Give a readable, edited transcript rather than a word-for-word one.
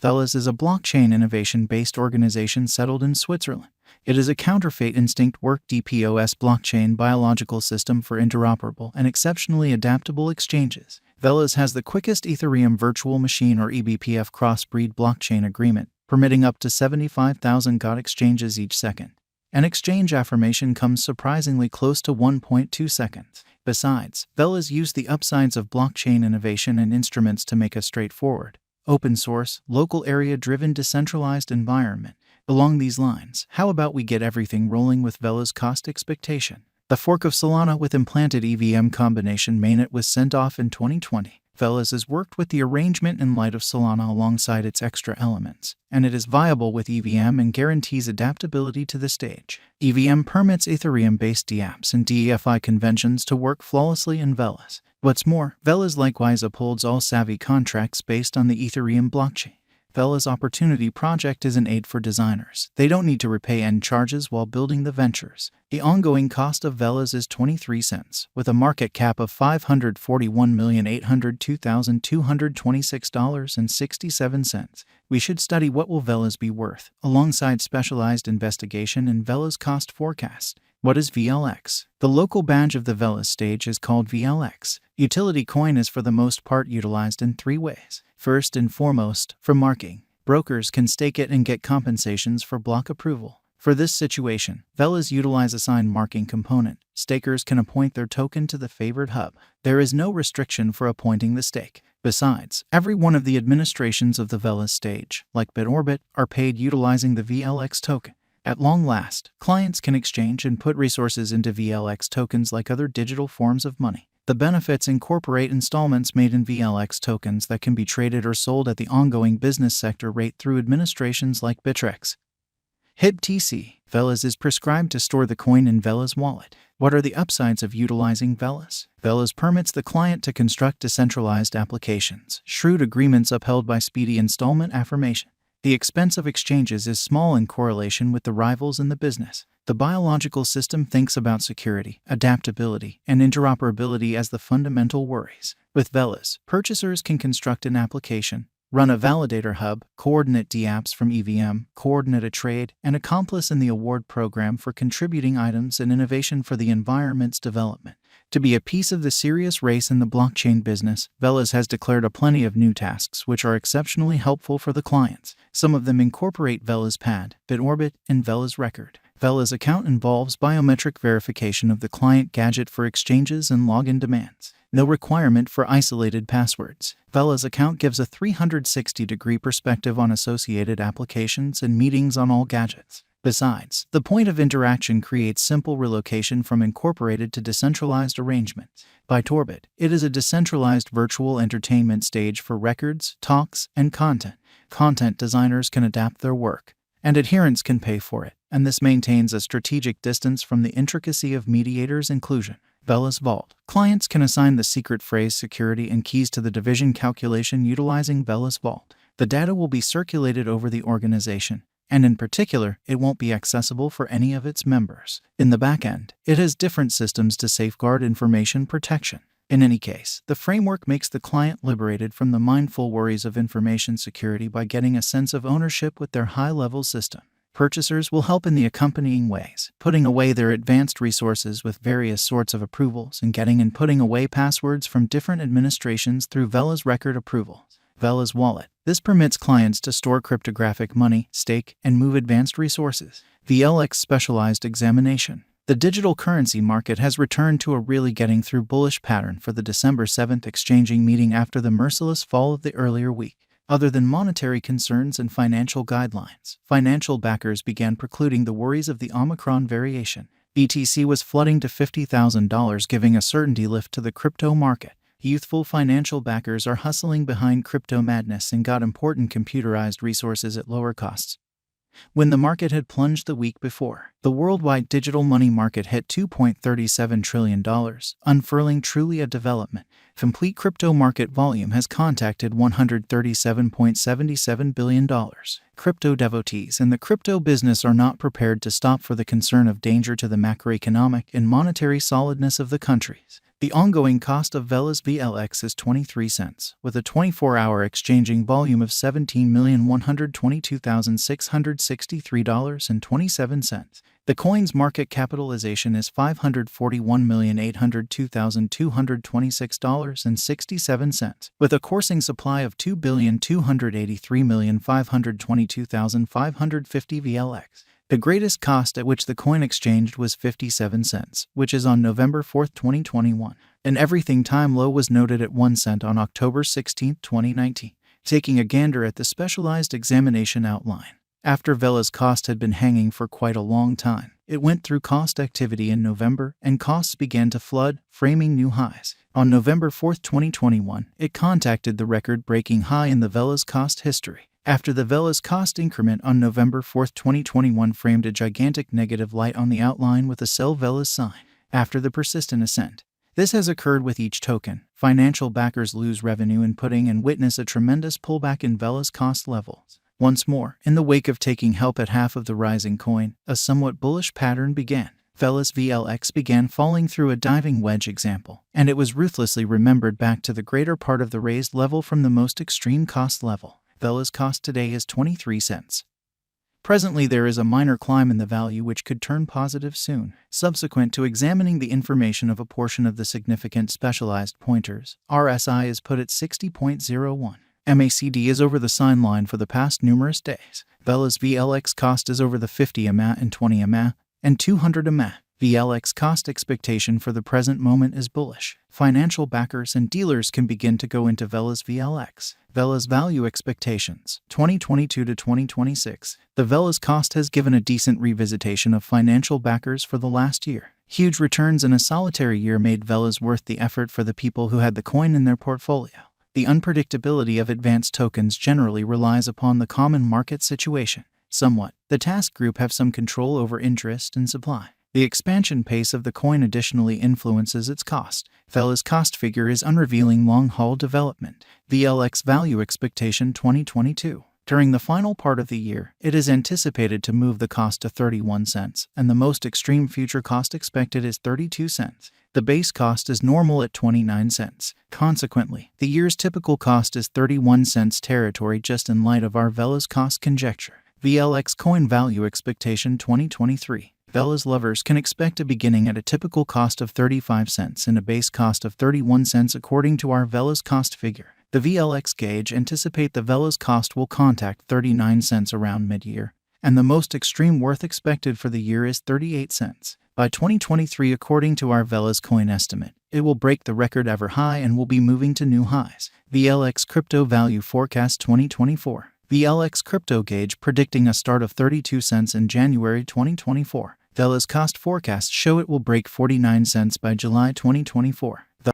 Veles is a blockchain innovation-based organization settled in Switzerland. It is a counterfeit instinct work DPoS blockchain biological system for interoperable and exceptionally adaptable exchanges. Veles has the quickest Ethereum virtual machine or eBPF cross-breed blockchain agreement, permitting up to 75,000 GOT exchanges each second. An exchange affirmation comes surprisingly close to 1.2 seconds. Besides, Veles used the upsides of blockchain innovation and instruments to make a straightforward, open-source, local area-driven decentralized environment. Along these lines, how about we get everything rolling with Veles cost expectation? The fork of Solana with implanted EVM combination mainnet was sent off in 2020. Veles has worked with the arrangement in light of Solana alongside its extra elements, and it is viable with EVM and guarantees adaptability to the stage. EVM permits Ethereum-based dApps and DeFi conventions to work flawlessly in Veles. What's more, Veles likewise upholds all savvy contracts based on the Ethereum blockchain. Veles Opportunity Project is an aid for designers. They don't need to repay end charges while building the ventures. The ongoing cost of Veles is 23 cents, with a market cap of $541,802,226.67. We should study what will Veles be worth, alongside specialized investigation and Veles cost forecast. What is VLX? The local badge of the Veles stage is called VLX. Utility coin is for the most part utilized in three ways. First and foremost, for marking. Brokers can stake it and get compensations for block approval. For this situation, Veles utilize a signed marking component. Stakers can appoint their token to the favored hub. There is no restriction for appointing the stake. Besides, every one of the administrations of the Veles stage, like BitOrbit, are paid utilizing the VLX token. At long last, clients can exchange and put resources into VLX tokens like other digital forms of money. The benefits incorporate installments made in VLX tokens that can be traded or sold at the ongoing business sector rate through administrations like Bittrex. HIBTC. Veles is prescribed to store the coin in Veles wallet. What are the upsides of utilizing Veles? Veles permits the client to construct decentralized applications, shrewd agreements upheld by speedy installment affirmation. The expense of exchanges is small in correlation with the rivals in the business. The biological system thinks about security, adaptability, and interoperability as the fundamental worries. With Veles, purchasers can construct an application, run a validator hub, coordinate dApps from EVM, coordinate a trade, and accomplice in the award program for contributing items and innovation for the environment's development. To be a piece of the serious race in the blockchain business, Veles has declared a plenty of new tasks which are exceptionally helpful for the clients. Some of them incorporate Veles Pad, BitOrbit, and Veles Record. Veles account involves biometric verification of the client gadget for exchanges and login demands. No requirement for isolated passwords. Veles account gives a 360-degree perspective on associated applications and meetings on all gadgets. Besides, the point of interaction creates simple relocation from incorporated to decentralized arrangements. BitOrbit. It is a decentralized virtual entertainment stage for records, talks, and content. Content designers can adapt their work, and adherents can pay for it, and this maintains a strategic distance from the intricacy of mediators' inclusion. Veles Vault. Clients can assign the secret phrase security and keys to the division calculation utilizing Veles Vault. The data will be circulated over the organization, and in particular, it won't be accessible for any of its members. In the backend, it has different systems to safeguard information protection. In any case, the framework makes the client liberated from the mindful worries of information security by getting a sense of ownership with their high-level system. Purchasers will help in the accompanying ways, putting away their advanced resources with various sorts of approvals and getting and putting away passwords from different administrations through Veles Record approval. Veles Wallet. This permits clients to store cryptographic money, stake, and move advanced resources. VLX Specialized Examination. The digital currency market has returned to a really getting through bullish pattern for the December 7th exchanging meeting after the merciless fall of the earlier week. Other than monetary concerns and financial guidelines, financial backers began precluding the worries of the Omicron variation. BTC was flooding to $50,000, giving a certainty lift to the crypto market. Youthful financial backers are hustling behind crypto madness and got important computerized resources at lower costs. When the market had plunged the week before, the worldwide digital money market hit $2.37 trillion, unfurling truly a development. Complete crypto market volume has contacted $137.77 billion. Crypto devotees in the crypto business are not prepared to stop for the concern of danger to the macroeconomic and monetary solidness of the countries. The ongoing cost of Vela's VLX is 23 cents, with a 24-hour exchanging volume of $17,122,663.27. The coin's market capitalization is $541,802,226.67, with a coursing supply of 2,283,522,550 VLX. The greatest cost at which the coin exchanged was 57 cents, which is on November 4, 2021. An everything time low was noted at 1 cent on October 16, 2019. Taking a gander at the specialized examination outline. After Vela's cost had been hanging for quite a long time, it went through cost activity in November, and costs began to flood, framing new highs. On November 4, 2021, it contacted the record-breaking high in the Vela's cost history. After the Vela's cost increment on November 4, 2021 framed a gigantic negative light on the outline with a sell Vela's sign. After the persistent ascent. This has occurred with each token. Financial backers lose revenue in putting and witness a tremendous pullback in Vela's cost levels. Once more, in the wake of taking help at half of the rising coin, a somewhat bullish pattern began. Vela's VLX began falling through a diving wedge example, and it was ruthlessly remembered back to the greater part of the raised level from the most extreme cost level. Vela's cost today is 23 cents. Presently there is a minor climb in the value which could turn positive soon. Subsequent to examining the information of a portion of the significant specialized pointers, RSI is put at 60.01. MACD is over the sign line for the past numerous days. Vela's VLX cost is over the 50 MA and 20 MA and 200 MA. VLX cost expectation for the present moment is bullish. Financial backers and dealers can begin to go into Vela's VLX. Vela's value expectations, 2022 to 2026. The Vela's cost has given a decent revisitation of financial backers for the last year. Huge returns in a solitary year made Vela's worth the effort for the people who had the coin in their portfolio. The unpredictability of advanced tokens generally relies upon the common market situation. Somewhat, the task group have some control over interest and supply. The expansion pace of the coin additionally influences its cost. Vela's cost figure is unrevealing long-haul development. VLX value expectation 2022. During the final part of the year, it is anticipated to move the cost to 31 cents, and the most extreme future cost expected is 32 cents. The base cost is normal at 29 cents. Consequently, the year's typical cost is 31 cents territory just in light of our Vela's cost conjecture. VLX coin value expectation 2023. Vela's lovers can expect a beginning at a typical cost of 35 cents and a base cost of 31 cents according to our Vela's cost figure. The VLX gauge anticipate the Vela's cost will contact 39 cents around mid-year, and the most extreme worth expected for the year is 38 cents. By 2023, according to our Vela's coin estimate, it will break the record ever high and will be moving to new highs. VLX Crypto Value Forecast 2024. VLX Crypto Gauge predicting a start of 32 cents in January 2024. Vela's cost forecasts show it will break 49 cents by July 2024.